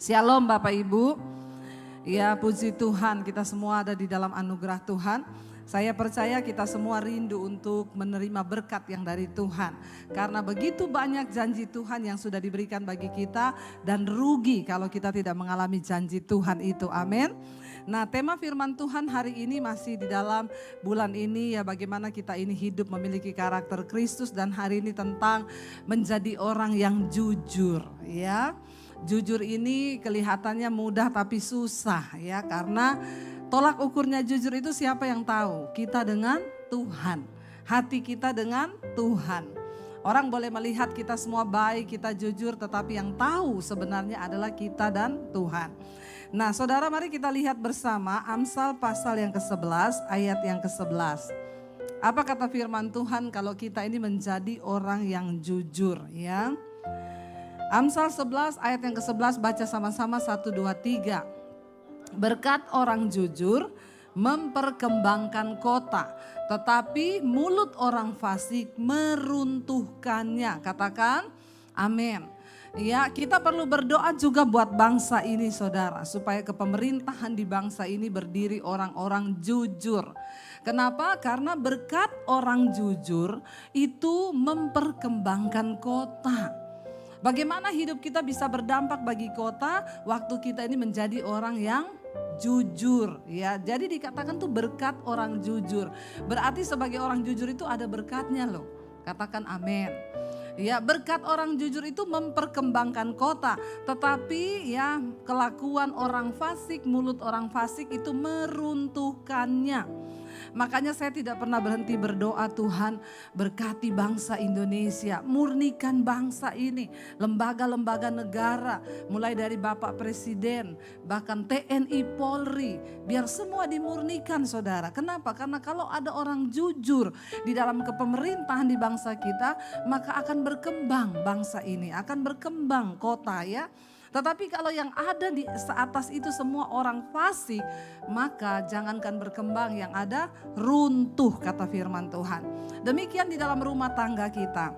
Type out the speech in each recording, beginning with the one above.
Shalom Bapak Ibu. Ya, puji Tuhan, kita semua ada di dalam anugerah Tuhan. Saya percaya kita semua rindu untuk menerima berkat yang dari Tuhan. Karena begitu banyak janji Tuhan yang sudah diberikan bagi kita, dan rugi kalau kita tidak mengalami janji Tuhan itu. Amin. Nah, tema firman Tuhan hari ini masih di dalam bulan ini, ya, bagaimana kita ini hidup memiliki karakter Kristus, dan hari ini tentang menjadi orang yang jujur, ya. Jujur ini kelihatannya mudah tapi susah, ya, karena tolak ukurnya jujur itu siapa yang tahu? Kita dengan Tuhan, hati kita dengan Tuhan. Orang boleh melihat kita semua baik, kita jujur, tetapi yang tahu sebenarnya adalah kita dan Tuhan. Nah, saudara, mari kita lihat bersama Amsal pasal yang ke-11 ayat yang ke-11. Apa kata firman Tuhan kalau kita ini menjadi orang yang jujur, ya? Amsal 11 ayat yang ke-11, baca sama-sama 1, 2, 3. Berkat orang jujur memperkembangkan kota, tetapi mulut orang fasik meruntuhkannya. Katakan amin. Ya, kita perlu berdoa juga buat bangsa ini, saudara, supaya kepemerintahan di bangsa ini berdiri orang-orang jujur. Kenapa? Karena berkat orang jujur itu memperkembangkan kota. Bagaimana hidup kita bisa berdampak bagi kota waktu kita ini menjadi orang yang jujur, ya. Jadi dikatakan tuh berkat orang jujur. Berarti sebagai orang jujur itu ada berkatnya loh. Katakan amin. Ya, berkat orang jujur itu memperkembangkan kota, tetapi ya kelakuan orang fasik, mulut orang fasik itu meruntuhkannya. Makanya saya tidak pernah berhenti berdoa, Tuhan berkati bangsa Indonesia, murnikan bangsa ini, lembaga-lembaga negara, mulai dari Bapak Presiden, bahkan TNI, Polri, biar semua dimurnikan, saudara. Kenapa? Karena kalau ada orang jujur di dalam kepemerintahan di bangsa kita, maka akan berkembang bangsa ini, akan berkembang kota, ya. Tetapi kalau yang ada di atas itu semua orang fasik, maka jangankan berkembang, yang ada runtuh, kata firman Tuhan. Demikian di dalam rumah tangga kita.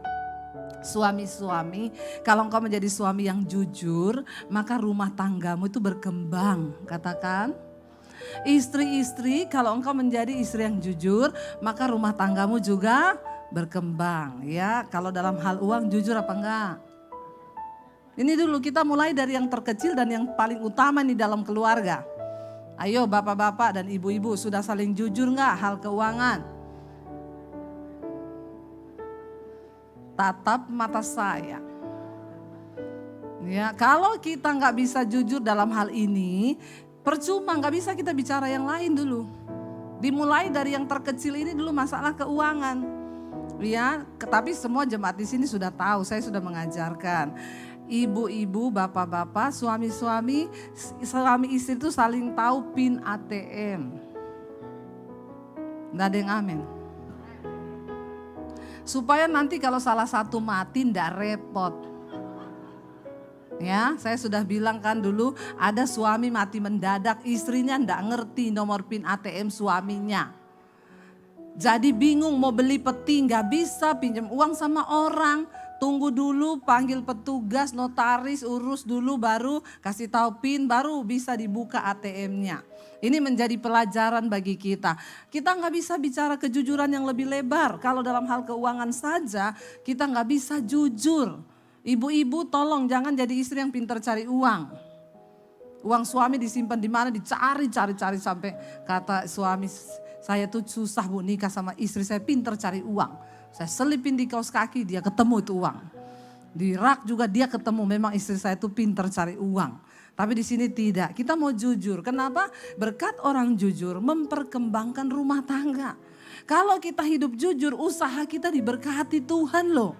Suami-suami, kalau engkau menjadi suami yang jujur, maka rumah tanggamu itu berkembang. Katakan. Istri-istri, kalau engkau menjadi istri yang jujur, maka rumah tanggamu juga berkembang. Ya, kalau dalam hal uang jujur apa enggak? Ini dulu kita mulai dari yang terkecil dan yang paling utama nih dalam keluarga. Ayo bapak-bapak dan ibu-ibu, sudah saling jujur enggak hal keuangan? Tatap mata saya. Ya, kalau kita enggak bisa jujur dalam hal ini, percuma, enggak bisa kita bicara yang lain dulu. Dimulai dari yang terkecil ini dulu, masalah keuangan. Ya, tapi semua jemaat di sini sudah tahu, saya sudah mengajarkan. Ibu-ibu, bapak-bapak, suami-suami, suami istri itu saling tahu PIN ATM. Nggak ada yang amin. Supaya nanti kalau salah satu mati nggak repot. Ya, saya sudah bilang kan dulu ada suami mati mendadak, istrinya nggak ngerti nomor PIN ATM suaminya. Jadi bingung mau beli peti, nggak bisa, pinjam uang sama orang. Tunggu dulu, panggil petugas, notaris, urus dulu, baru kasih tahu PIN, baru bisa dibuka ATM-nya. Ini menjadi pelajaran bagi kita. Kita nggak bisa bicara kejujuran yang lebih lebar. Kalau dalam hal keuangan saja kita nggak bisa jujur. Ibu-ibu tolong jangan jadi istri yang pintar cari uang. Uang suami disimpan di mana, dicari sampai kata suami, saya tuh susah bu nikah sama istri saya, pintar cari uang. Saya selipin di kaos kaki, dia ketemu itu uang. Di rak juga dia ketemu, memang istri saya itu pintar cari uang. Tapi di sini tidak, kita mau jujur. Kenapa? Berkat orang jujur memperkembangkan rumah tangga. Kalau kita hidup jujur, usaha kita diberkati Tuhan loh.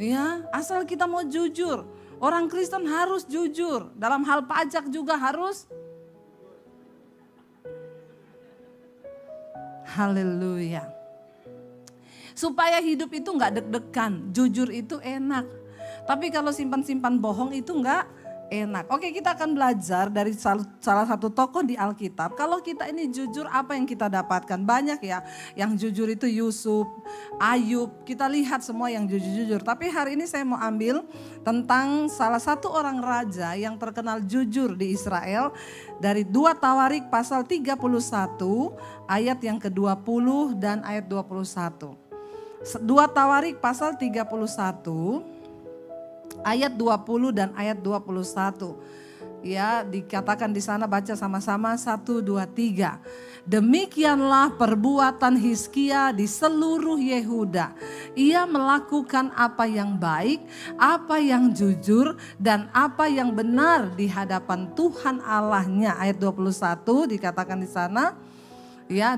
Ya, asal kita mau jujur. Orang Kristen harus jujur. Dalam hal pajak juga harus. Haleluya. Supaya hidup itu gak deg-degan, jujur itu enak. Tapi kalau simpan-simpan bohong itu gak enak. Oke, kita akan belajar dari salah satu tokoh di Alkitab. Kalau kita ini jujur, apa yang kita dapatkan? Banyak ya, yang jujur itu Yusuf, Ayub. Kita lihat semua yang jujur-jujur. Tapi hari ini saya mau ambil tentang salah satu orang raja yang terkenal jujur di Israel. Dari 2 Tawarik pasal 31 ayat yang ke-20 dan ayat 21. 2 Tawarik pasal 31 ayat 20 dan ayat 21. Ya, dikatakan di sana, baca sama-sama 1 2 3. Demikianlah perbuatan Hizkia di seluruh Yehuda. Ia melakukan apa yang baik, apa yang jujur dan apa yang benar di hadapan Tuhan Allahnya. Ayat 21 dikatakan di sana. Ya,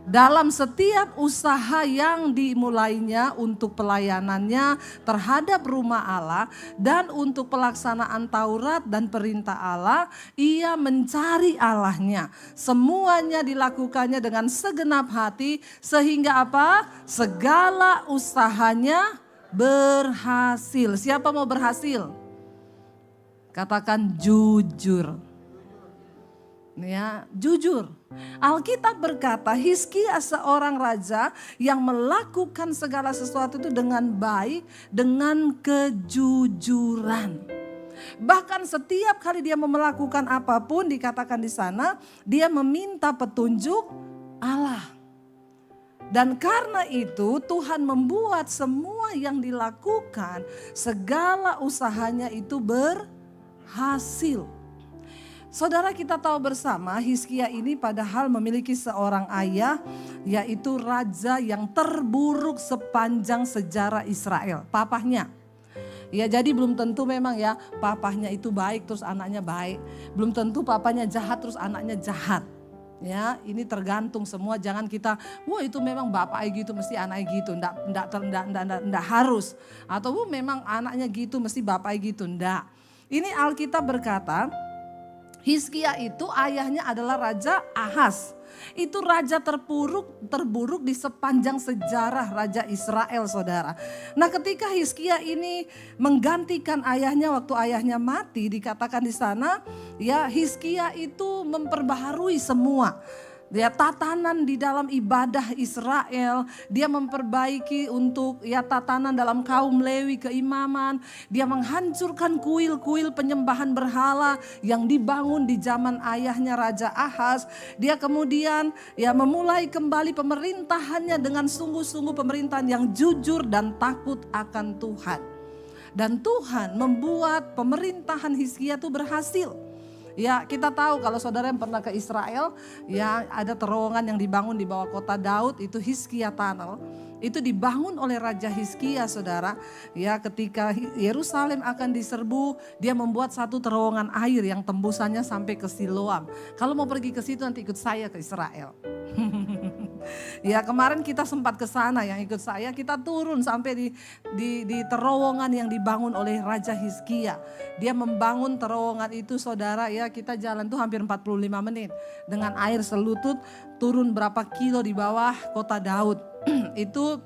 dalam setiap usaha yang dimulainya untuk pelayanannya terhadap rumah Allah dan untuk pelaksanaan Taurat dan perintah Allah, ia mencari Allahnya. Semuanya dilakukannya dengan segenap hati sehingga apa? Segala usahanya berhasil. Siapa mau berhasil? Katakan jujur. Ya, jujur. Alkitab berkata Hizkia seorang raja yang melakukan segala sesuatu itu dengan baik, dengan kejujuran. Bahkan setiap kali dia melakukan apapun, dikatakan di sana, dia meminta petunjuk Allah. Dan karena itu Tuhan membuat semua yang dilakukan, segala usahanya itu berhasil. Saudara, kita tahu bersama Hizkia ini padahal memiliki seorang ayah, yaitu raja yang terburuk sepanjang sejarah Israel, papahnya. Ya, jadi belum tentu memang ya papahnya itu baik terus anaknya baik. Belum tentu papanya jahat terus anaknya jahat. Ya, ini tergantung semua, jangan kita, wah itu memang bapaknya gitu mesti anaknya gitu, enggak harus. Atau memang anaknya gitu mesti bapaknya gitu, enggak. Ini Alkitab berkata, Hizkia itu ayahnya adalah Raja Ahaz. Itu raja terburuk di sepanjang sejarah Raja Israel, saudara. Nah, ketika Hizkia ini menggantikan ayahnya waktu ayahnya mati, dikatakan di sana, ya Hizkia itu memperbaharui semua. Dia tatanan di dalam ibadah Israel, dia memperbaiki untuk ya tatanan dalam kaum Lewi keimaman, dia menghancurkan kuil-kuil penyembahan berhala yang dibangun di zaman ayahnya Raja Ahaz. Dia kemudian ya memulai kembali pemerintahannya dengan sungguh-sungguh pemerintahan yang jujur dan takut akan Tuhan. Dan Tuhan membuat pemerintahan Hizkia itu berhasil. Ya, kita tahu kalau saudara yang pernah ke Israel, ya ada terowongan yang dibangun di bawah kota Daud, itu Hizkia Tunnel. Itu dibangun oleh Raja Hizkia, saudara. Ya, ketika Yerusalem akan diserbu, dia membuat satu terowongan air yang tembusannya sampai ke Siloam. Kalau mau pergi ke situ nanti ikut saya ke Israel. Ya, kemarin kita sempat ke sana, yang ikut saya kita turun sampai di terowongan yang dibangun oleh Raja Hizkia. Dia membangun terowongan itu, saudara, ya kita jalan tuh hampir 45 menit dengan air selutut, turun berapa kilo di bawah kota Daud. Itu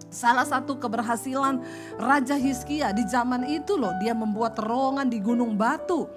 salah satu keberhasilan Raja Hizkia di zaman itu loh, dia membuat terowongan di gunung batu.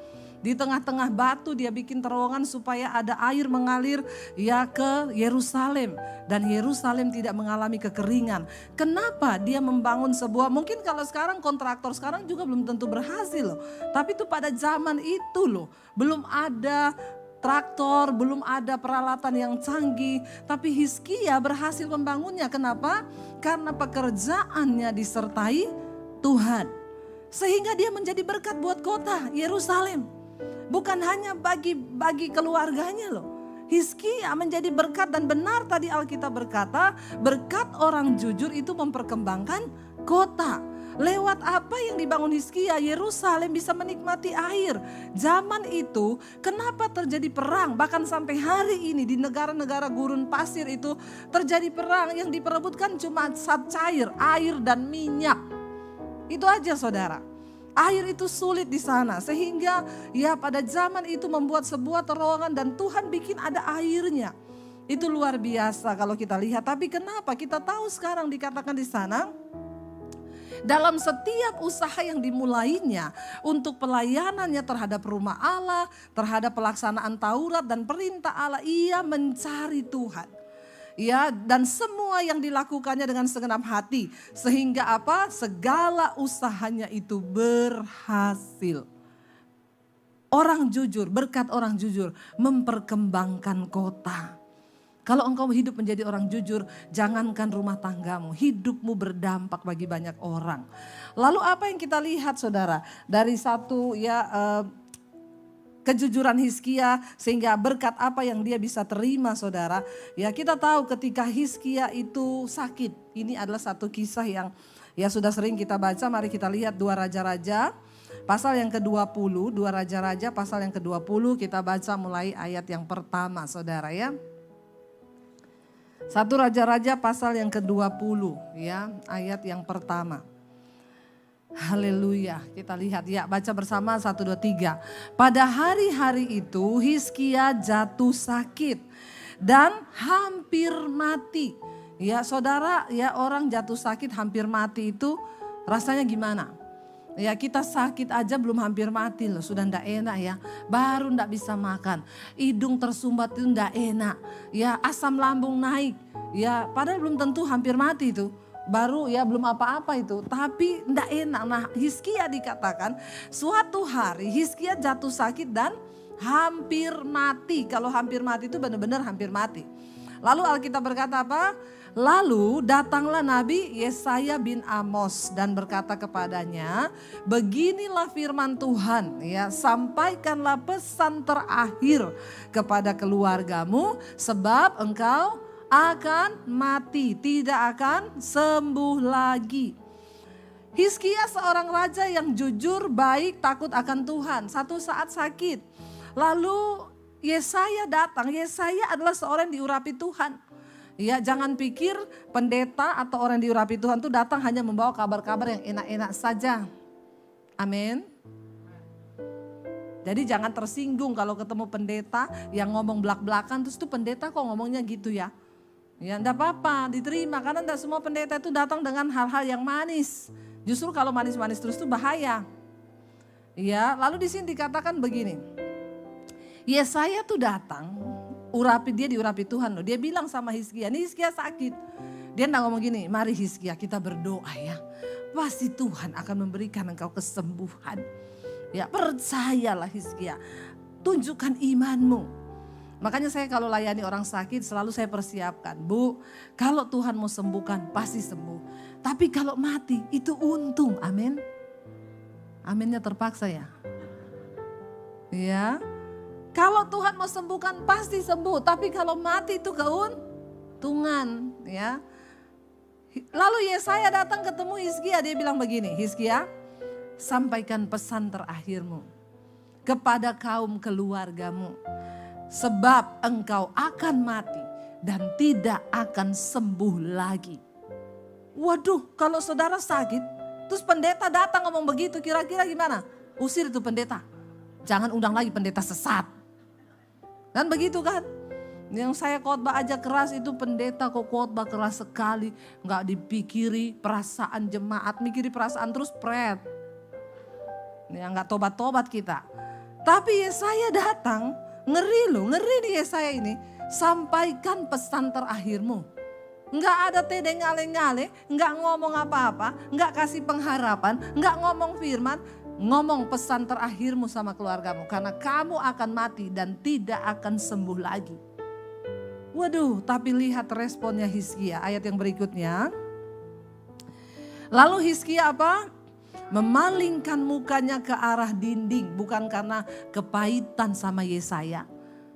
Di tengah-tengah batu dia bikin terowongan supaya ada air mengalir ya ke Yerusalem. Dan Yerusalem tidak mengalami kekeringan. Kenapa dia membangun sebuah, mungkin kalau sekarang kontraktor sekarang juga belum tentu berhasil loh. Tapi itu pada zaman itu loh, belum ada traktor, belum ada peralatan yang canggih. Tapi Hizkia berhasil membangunnya. Kenapa? Karena pekerjaannya disertai Tuhan. Sehingga dia menjadi berkat buat kota Yerusalem. Bukan hanya bagi keluarganya loh. Hizkia menjadi berkat, dan benar tadi Alkitab berkata, berkat orang jujur itu memperkembangkan kota. Lewat apa yang dibangun Hizkia, Yerusalem bisa menikmati air. Zaman itu kenapa terjadi perang? Bahkan sampai hari ini di negara-negara gurun pasir itu terjadi perang, yang diperebutkan cuma zat cair, air dan minyak. Itu aja, saudara. Air itu sulit di sana, sehingga ya pada zaman itu membuat sebuah terowongan dan Tuhan bikin ada airnya. Itu luar biasa kalau kita lihat. Tapi kenapa kita tahu sekarang dikatakan di sana dalam setiap usaha yang dimulainya untuk pelayanannya terhadap rumah Allah, terhadap pelaksanaan Taurat dan perintah Allah, ia mencari Tuhan. Ya, dan semua yang dilakukannya dengan segenap hati, sehingga apa? Segala usahanya itu berhasil. Orang jujur, berkat orang jujur memperkembangkan kota. Kalau engkau hidup menjadi orang jujur, jangankan rumah tanggamu, hidupmu berdampak bagi banyak orang. Lalu apa yang kita lihat saudara? Dari satu kejujuran Hizkia sehingga berkat apa yang dia bisa terima saudara. Ya kita tahu ketika Hizkia itu sakit. Ini adalah satu kisah yang ya sudah sering kita baca. Mari kita lihat 2 Raja-Raja pasal yang ke-20. 2 Raja-Raja pasal yang ke-20 kita baca mulai ayat yang pertama saudara ya. 1 Raja-Raja pasal yang ke-20 ya, ayat yang pertama. Haleluya, kita lihat ya, baca bersama 1, 2, 3. Pada hari-hari itu Hizkia jatuh sakit dan hampir mati. Ya saudara, ya orang jatuh sakit hampir mati itu rasanya gimana? Ya kita sakit aja belum hampir mati loh, sudah ndak enak ya. Baru ndak bisa makan, hidung tersumbat itu ndak enak. Ya asam lambung naik, ya padahal belum tentu hampir mati itu. Baru ya belum apa-apa itu, tapi ndak enak. Nah Hizkia dikatakan suatu hari Hizkia jatuh sakit dan hampir mati. Kalau hampir mati itu benar-benar hampir mati. Lalu Alkitab berkata apa? Lalu datanglah Nabi Yesaya bin Amos dan berkata kepadanya, beginilah firman Tuhan, ya sampaikanlah pesan terakhir kepada keluargamu sebab engkau akan mati, tidak akan sembuh lagi. Hizkia seorang raja yang jujur, baik, takut akan Tuhan. Satu saat sakit. Lalu Yesaya datang. Yesaya adalah seorang yang diurapi Tuhan. Ya, jangan pikir pendeta atau orang yang diurapi Tuhan itu datang hanya membawa kabar-kabar yang enak-enak saja. Amin. Jadi jangan tersinggung kalau ketemu pendeta yang ngomong belak-belakan, terus tuh pendeta kok ngomongnya gitu ya. Ya enggak apa-apa, diterima karena enggak semua pendeta itu datang dengan hal-hal yang manis. Justru kalau manis-manis terus itu bahaya. Ya, lalu di sini dikatakan begini. Yesaya tuh datang, diurapi Tuhan loh. Dia bilang sama Hizkia, nih Hizkia sakit. Dia enggak ngomong gini, mari Hizkia kita berdoa ya. Pasti Tuhan akan memberikan engkau kesembuhan. Ya, percayalah Hizkia, tunjukkan imanmu. Makanya saya kalau layani orang sakit selalu saya persiapkan. Bu, kalau Tuhan mau sembuhkan pasti sembuh. Tapi kalau mati itu untung, amin. Aminnya terpaksa ya. Ya, kalau Tuhan mau sembuhkan pasti sembuh. Tapi kalau mati itu keuntungan ya. Lalu Yesaya datang ketemu Hizkia, dia bilang begini, Hizkia sampaikan pesan terakhirmu kepada kaum keluargamu. Sebab engkau akan mati dan tidak akan sembuh lagi. Waduh, kalau saudara sakit, terus pendeta datang ngomong begitu, kira-kira gimana? Usir itu pendeta. Jangan undang lagi pendeta sesat. Kan begitu kan? Yang saya khotbah aja keras itu pendeta kok khotbah keras sekali. Nggak dipikiri perasaan jemaat, mikiri perasaan terus pret. Ya nggak tobat-tobat kita. Tapi Yesaya datang. Ngeri loh, ngeri nih Yesaya ini. Sampaikan pesan terakhirmu. Enggak ada tedeng ngale-ngale, enggak ngomong apa-apa, enggak kasih pengharapan, enggak ngomong firman. Ngomong pesan terakhirmu sama keluargamu. Karena kamu akan mati dan tidak akan sembuh lagi. Waduh, tapi lihat responnya Hizkia. Ayat yang berikutnya. Lalu Hizkia apa? Memalingkan mukanya ke arah dinding, bukan karena kepahitan sama Yesaya,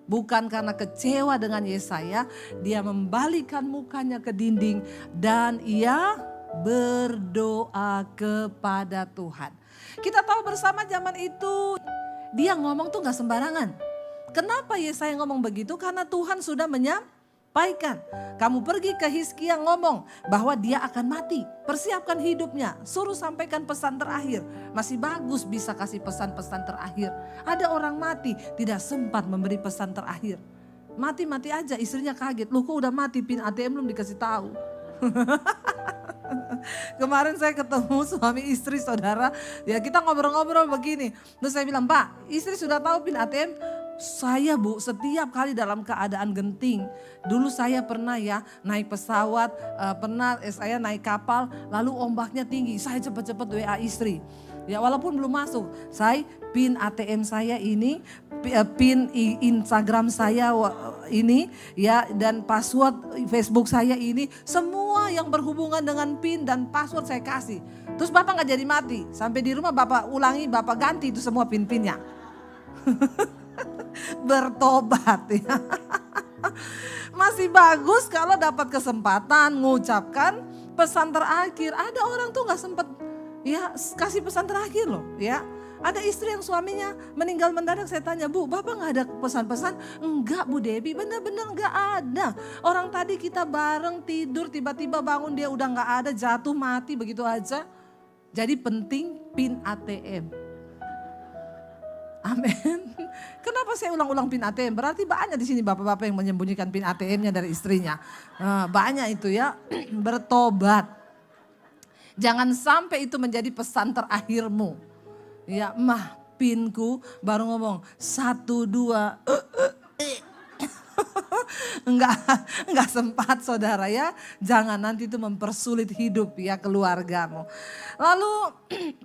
bukan karena kecewa dengan Yesaya, dia membalikkan mukanya ke dinding dan ia berdoa kepada Tuhan. Kita tahu bersama zaman itu dia ngomong tuh gak sembarangan. Kenapa Yesaya ngomong begitu? Karena Tuhan sudah menyampaikan. Kamu pergi ke Hizkia ngomong bahwa dia akan mati. Persiapkan hidupnya, suruh sampaikan pesan terakhir. Masih bagus bisa kasih pesan-pesan terakhir. Ada orang mati tidak sempat memberi pesan terakhir. Mati-mati aja, istrinya kaget. Loh kok udah mati, pin ATM belum dikasih tahu. Kemarin saya ketemu suami istri saudara, ya kita ngobrol-ngobrol begini. Terus saya bilang, Pak, istri sudah tahu PIN ATM? Saya Bu, setiap kali dalam keadaan genting. Dulu saya pernah ya naik pesawat, pernah saya naik kapal, lalu ombaknya tinggi. Saya cepat-cepat WA istri. Ya walaupun belum masuk, saya PIN ATM saya ini, PIN Instagram saya ini, ya dan password Facebook saya ini, semua yang berhubungan dengan PIN dan password saya kasih. Terus Bapak nggak jadi mati, sampai di rumah Bapak ulangi, Bapak ganti itu semua PIN-PINnya. Bertobat ya. Masih bagus kalau dapat kesempatan mengucapkan pesan terakhir. Ada orang tuh nggak sempet ya kasih pesan terakhir loh ya. Ada istri yang suaminya meninggal mendadak, saya tanya, Bu, Bapak nggak ada pesan-pesan? Enggak Bu Debbie, bener-bener nggak ada. Orang tadi kita bareng tidur, tiba-tiba bangun dia udah nggak ada, jatuh mati begitu aja. Jadi penting PIN ATM. Amin. Kenapa saya ulang-ulang PIN ATM? Berarti banyak di sini bapak-bapak yang menyembunyikan PIN ATM-nya dari istrinya. Banyak itu ya, bertobat. Jangan sampai itu menjadi pesan terakhirmu. Ya, mah PIN-ku baru ngomong 1, 2. Enggak sempat saudara ya. Jangan nanti itu mempersulit hidup ya keluargamu. Lalu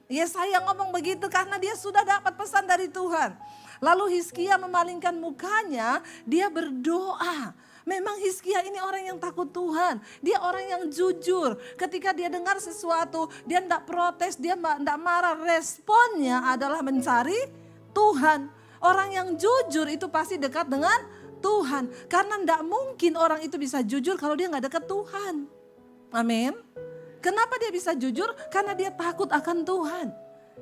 ya saya ngomong begitu karena dia sudah dapat pesan dari Tuhan. Lalu Hizkia memalingkan mukanya, dia berdoa. Memang Hizkia ini orang yang takut Tuhan. Dia orang yang jujur. Ketika dia dengar sesuatu, dia tidak protes, dia tidak marah. Responnya adalah mencari Tuhan. Orang yang jujur itu pasti dekat dengan Tuhan. Karena tidak mungkin orang itu bisa jujur kalau dia nggak dekat Tuhan. Amin. Kenapa dia bisa jujur? Karena dia takut akan Tuhan.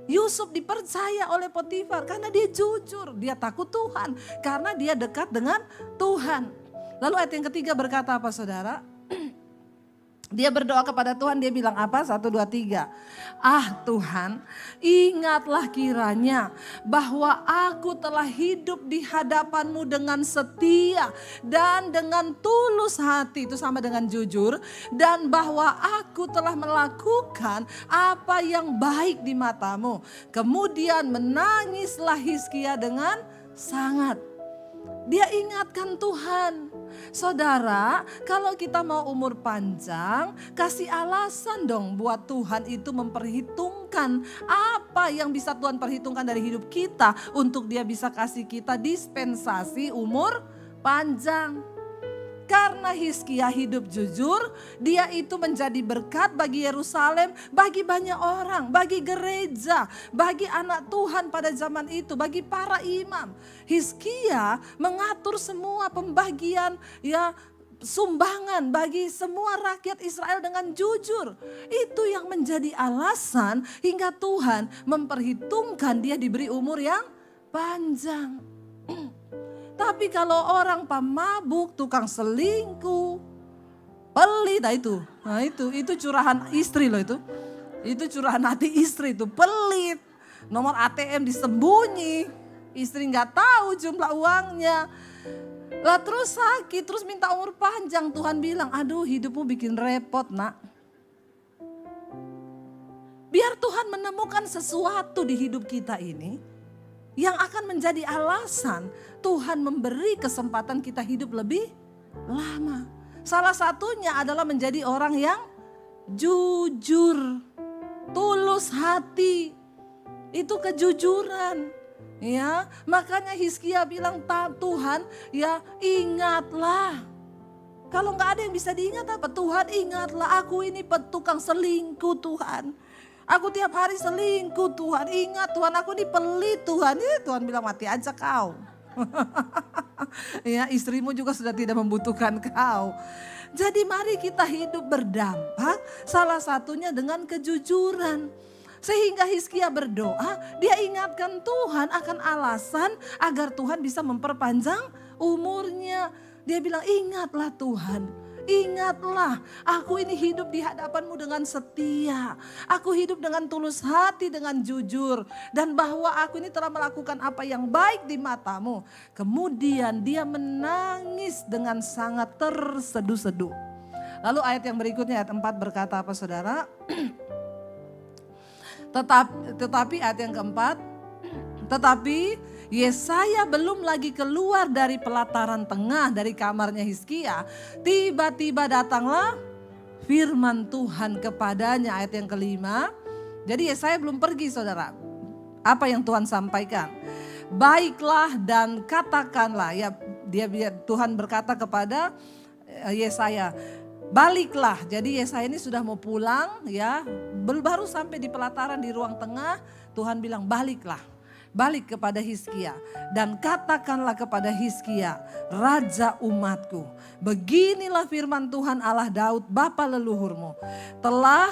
Yusuf dipercaya oleh Potifar karena dia jujur. Dia takut Tuhan karena dia dekat dengan Tuhan. Lalu ayat yang ketiga berkata apa saudara? Dia berdoa kepada Tuhan, dia bilang apa? 1, 2, 3. Ah Tuhan, ingatlah kiranya bahwa aku telah hidup di hadapan-Mu dengan setia dan dengan tulus hati, itu sama dengan jujur. Dan bahwa aku telah melakukan apa yang baik di mata-Mu. Kemudian menangislah Hizkia dengan sangat. Dia ingatkan Tuhan. Saudara, kalau kita mau umur panjang, kasih alasan dong buat Tuhan itu memperhitungkan apa yang bisa Tuhan perhitungkan dari hidup kita untuk dia bisa kasih kita dispensasi umur panjang. Karena Hizkia hidup jujur, dia itu menjadi berkat bagi Yerusalem, bagi banyak orang, bagi gereja, bagi anak Tuhan pada zaman itu, bagi para imam. Hizkia mengatur semua pembagian ya sumbangan bagi semua rakyat Israel dengan jujur. Itu yang menjadi alasan hingga Tuhan memperhitungkan dia diberi umur yang panjang. Tapi kalau orang pemabuk, tukang selingkuh, pelit, nah itu curahan istri loh itu. Itu curahan hati istri itu, pelit. Nomor ATM disembunyi, istri nggak tahu jumlah uangnya. Lah terus sakit, terus minta umur panjang. Tuhan bilang, aduh hidupmu bikin repot nak. Biar Tuhan menemukan sesuatu di hidup kita ini yang akan menjadi alasan Tuhan memberi kesempatan kita hidup lebih lama. Salah satunya adalah menjadi orang yang jujur, tulus hati. Itu kejujuran. Ya, makanya Hizkia bilang, Tuhan ya ingatlah. Kalau nggak ada yang bisa diingat apa? Tuhan ingatlah, aku ini tukang selingkuh Tuhan. Aku tiap hari selingkuh Tuhan, ingat Tuhan aku ini pelit Tuhan. Tuhan bilang mati aja kau. Ya istrimu juga sudah tidak membutuhkan kau. Jadi mari kita hidup berdampak, salah satunya dengan kejujuran. Sehingga Hizkia berdoa, dia ingatkan Tuhan akan alasan agar Tuhan bisa memperpanjang umurnya. Dia bilang ingatlah Tuhan. Ingatlah, aku ini hidup di hadapan-Mu dengan setia. Aku hidup dengan tulus hati, dengan jujur. Dan bahwa aku ini telah melakukan apa yang baik di mata-Mu. Kemudian dia menangis dengan sangat terseduh-seduh. Lalu ayat yang berikutnya ayat 4 berkata apa saudara? Tetapi ayat yang keempat, tetapi Yesaya belum lagi keluar dari pelataran tengah dari kamarnya Hizkia. Tiba-tiba datanglah firman Tuhan kepadanya, ayat yang kelima. Jadi Yesaya belum pergi saudara. Apa yang Tuhan sampaikan? Baiklah dan katakanlah, ya Tuhan berkata kepada Yesaya, baliklah. Jadi Yesaya ini sudah mau pulang ya, baru sampai di pelataran di ruang tengah, Tuhan bilang baliklah. Balik kepada Hizkia dan katakanlah kepada Hizkia, raja umatku, beginilah firman Tuhan Allah Daud bapa leluhurmu. Telah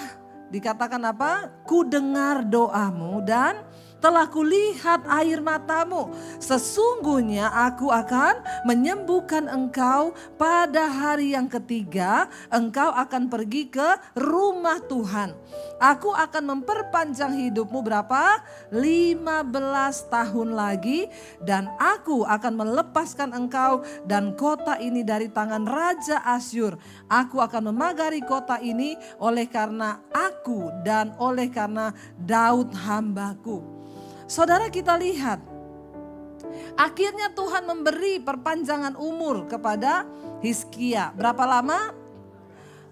dikatakan apa? Ku dengar doamu dan telah kulihat air matamu. Sesungguhnya aku akan menyembuhkan engkau pada hari yang ketiga. Engkau akan pergi ke rumah Tuhan. Aku akan memperpanjang hidupmu berapa? 15 tahun lagi. Dan aku akan melepaskan engkau dan kota ini dari tangan Raja Asyur. Aku akan memagari kota ini oleh karena aku dan oleh karena Daud hambaku. Saudara, kita lihat, akhirnya Tuhan memberi perpanjangan umur kepada Hizkia. Berapa lama?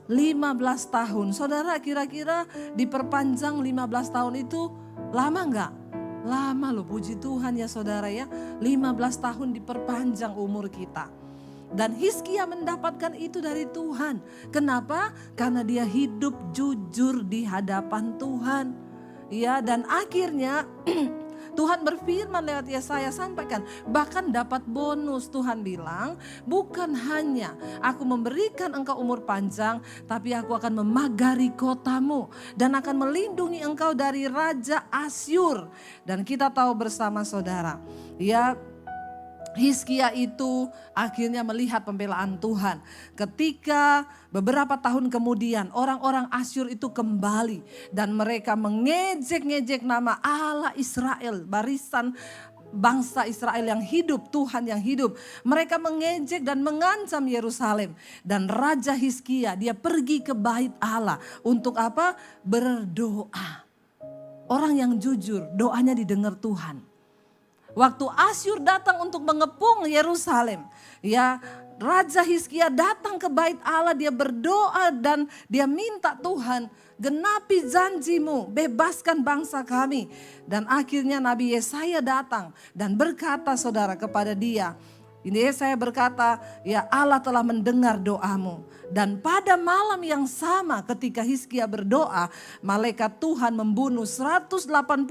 15 tahun. Saudara, kira-kira diperpanjang 15 tahun itu lama enggak? Lama loh, puji Tuhan ya saudara ya. 15 tahun diperpanjang umur kita. Dan Hizkia mendapatkan itu dari Tuhan. Kenapa? Karena dia hidup jujur di hadapan Tuhan. Ya, dan akhirnya Tuhan berfirman lewat Yesaya sampaikan, bahkan dapat bonus. Tuhan bilang, bukan hanya aku memberikan engkau umur panjang, tapi aku akan memagari kotamu dan akan melindungi engkau dari Raja Asyur. Dan kita tahu bersama saudara, ya, Hizkia itu akhirnya melihat pembelaan Tuhan. Ketika beberapa tahun kemudian orang-orang Asyur itu kembali dan mereka mengejek-ngejek nama Allah Israel, barisan bangsa Israel yang hidup, Tuhan yang hidup. Mereka mengejek dan mengancam Yerusalem. Dan Raja Hizkia dia pergi ke bait Allah untuk apa? Berdoa. Orang yang jujur, doanya didengar Tuhan. Waktu Asyur datang untuk mengepung Yerusalem, ya, Raja Hizkia datang ke bait Allah, dia berdoa dan dia minta Tuhan, genapi janjimu, bebaskan bangsa kami. Dan akhirnya Nabi Yesaya datang dan berkata saudara kepada dia, ini Yesaya berkata, ya Allah telah mendengar doamu. Dan pada malam yang sama ketika Hizkia berdoa, malaikat Tuhan membunuh 185.000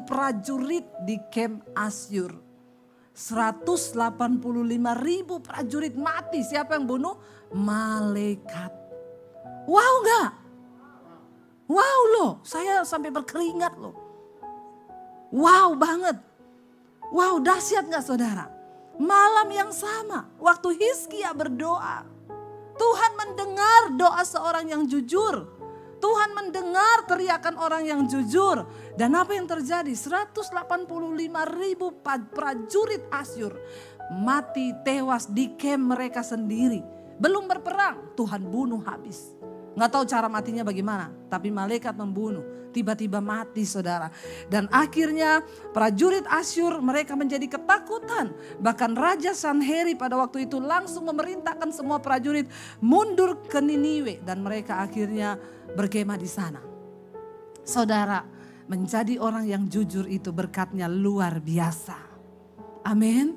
prajurit di kem Asyur. 185.000 prajurit mati. Siapa yang bunuh? Malaikat. Wow enggak? Wow loh, saya sampai berkeringat loh. Wow banget. Wow, dahsyat enggak saudara? Malam yang sama waktu Hizkia berdoa, Tuhan mendengar doa seorang yang jujur. Tuhan mendengar teriakan orang yang jujur. Dan apa yang terjadi? 185.000 prajurit Asyur mati tewas di kem mereka sendiri. Belum berperang, Tuhan bunuh habis. Nggak tahu cara matinya bagaimana, tapi malaikat membunuh. Tiba-tiba mati saudara. Dan akhirnya prajurit Asyur mereka menjadi ketakutan. Bahkan Raja Sanherib pada waktu itu langsung memerintahkan semua prajurit mundur ke Niniwe. Dan mereka akhirnya berkemah di sana. Saudara, menjadi orang yang jujur itu berkatnya luar biasa. Amin.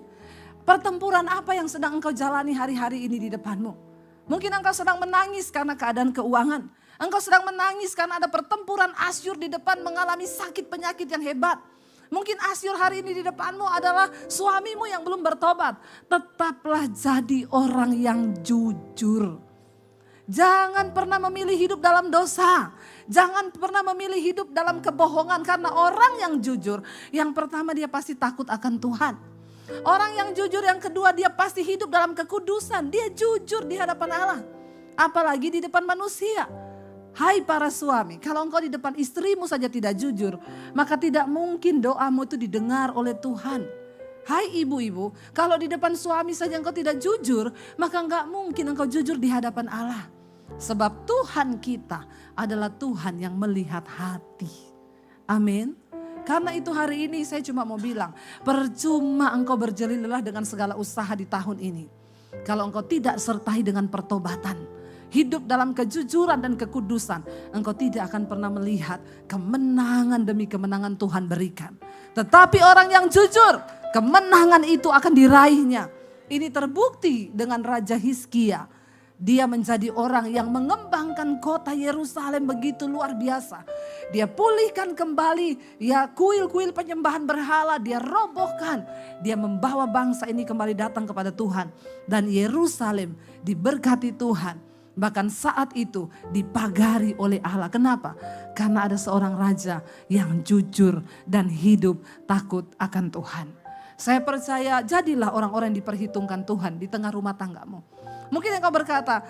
Pertempuran apa yang sedang engkau jalani hari-hari ini di depanmu? Mungkin engkau sedang menangis karena keadaan keuangan. Engkau sedang menangis karena ada pertempuran Asyur di depan mengalami sakit penyakit yang hebat. Mungkin Asyur hari ini di depanmu adalah suamimu yang belum bertobat. Tetaplah jadi orang yang jujur. Jangan pernah memilih hidup dalam dosa. Jangan pernah memilih hidup dalam kebohongan. Karena orang yang jujur, yang pertama dia pasti takut akan Tuhan. Orang yang jujur yang kedua dia pasti hidup dalam kekudusan. Dia jujur di hadapan Allah. Apalagi di depan manusia. Hai para suami, kalau engkau di depan istrimu saja tidak jujur, maka tidak mungkin doamu itu didengar oleh Tuhan. Hai ibu-ibu, kalau di depan suami saja engkau tidak jujur, maka enggak mungkin engkau jujur di hadapan Allah. Sebab Tuhan kita adalah Tuhan yang melihat hati. Amin. Karena itu hari ini saya cuma mau bilang, percuma engkau berjelilah dengan segala usaha di tahun ini. Kalau engkau tidak sertai dengan pertobatan, hidup dalam kejujuran dan kekudusan, engkau tidak akan pernah melihat kemenangan demi kemenangan Tuhan berikan. Tetapi orang yang jujur, kemenangan itu akan diraihnya. Ini terbukti dengan Raja Hizkia. Dia menjadi orang yang mengembangkan kota Yerusalem begitu luar biasa. Dia pulihkan kembali ya kuil-kuil penyembahan berhala, dia robohkan. Dia membawa bangsa ini kembali datang kepada Tuhan. Dan Yerusalem diberkati Tuhan. Bahkan saat itu dipagari oleh Allah. Kenapa? Karena ada seorang raja yang jujur dan hidup takut akan Tuhan. Saya percaya jadilah orang-orang yang diperhitungkan Tuhan di tengah rumah tanggamu. Mungkin engkau berkata,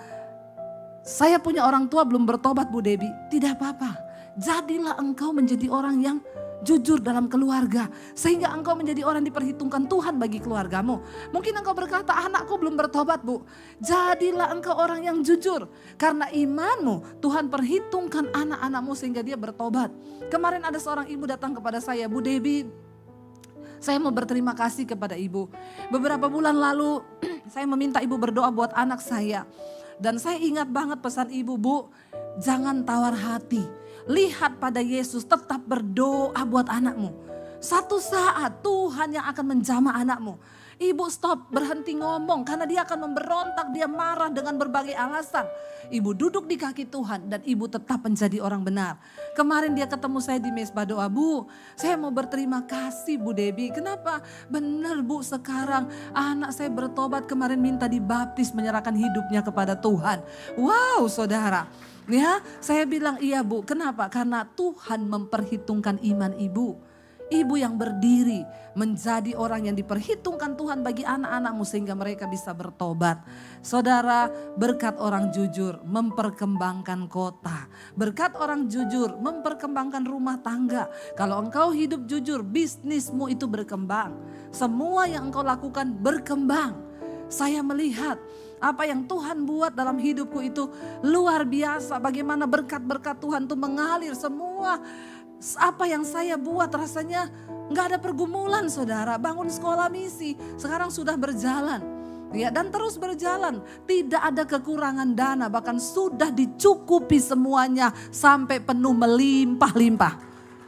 saya punya orang tua belum bertobat Bu Debi. Tidak apa-apa, jadilah engkau menjadi orang yang jujur dalam keluarga. Sehingga engkau menjadi orang yang diperhitungkan Tuhan bagi keluargamu. Mungkin engkau berkata, anakku belum bertobat Bu. Jadilah engkau orang yang jujur. Karena imanmu, Tuhan perhitungkan anak-anakmu sehingga dia bertobat. Kemarin ada seorang ibu datang kepada saya, Bu Debi, saya mau berterima kasih kepada ibu. Beberapa bulan lalu saya meminta ibu berdoa buat anak saya. Dan saya ingat banget pesan ibu, Bu, jangan tawar hati. Lihat pada Yesus, tetap berdoa buat anakmu. Satu saat Tuhan yang akan menjamah anakmu. Ibu stop, berhenti ngomong karena dia akan memberontak, dia marah dengan berbagai alasan. Ibu duduk di kaki Tuhan dan ibu tetap menjadi orang benar. Kemarin dia ketemu saya di mesbah doa, Bu, saya mau berterima kasih Bu Debi. Kenapa? Benar Bu, sekarang anak saya bertobat, kemarin minta dibaptis, menyerahkan hidupnya kepada Tuhan. Wow saudara. Ya, saya bilang iya Bu. Kenapa? Karena Tuhan memperhitungkan iman ibu. Ibu yang berdiri menjadi orang yang diperhitungkan Tuhan bagi anak-anakmu sehingga mereka bisa bertobat. Saudara, berkat orang jujur memperkembangkan kota. Berkat orang jujur memperkembangkan rumah tangga. Kalau engkau hidup jujur, bisnismu itu berkembang. Semua yang engkau lakukan berkembang. Saya melihat apa yang Tuhan buat dalam hidupku itu luar biasa. Bagaimana berkat-berkat Tuhan itu mengalir semua. Apa yang saya buat rasanya gak ada pergumulan saudara. Bangun sekolah misi sekarang sudah berjalan. Ya, dan terus berjalan. Tidak ada kekurangan dana, bahkan sudah dicukupi semuanya sampai penuh melimpah-limpah.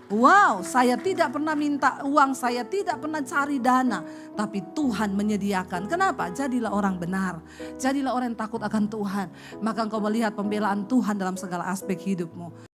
Wow, saya tidak pernah minta uang, saya tidak pernah cari dana. Tapi Tuhan menyediakan. Kenapa? Jadilah orang benar. Jadilah orang yang takut akan Tuhan. Maka engkau melihat pembelaan Tuhan dalam segala aspek hidupmu.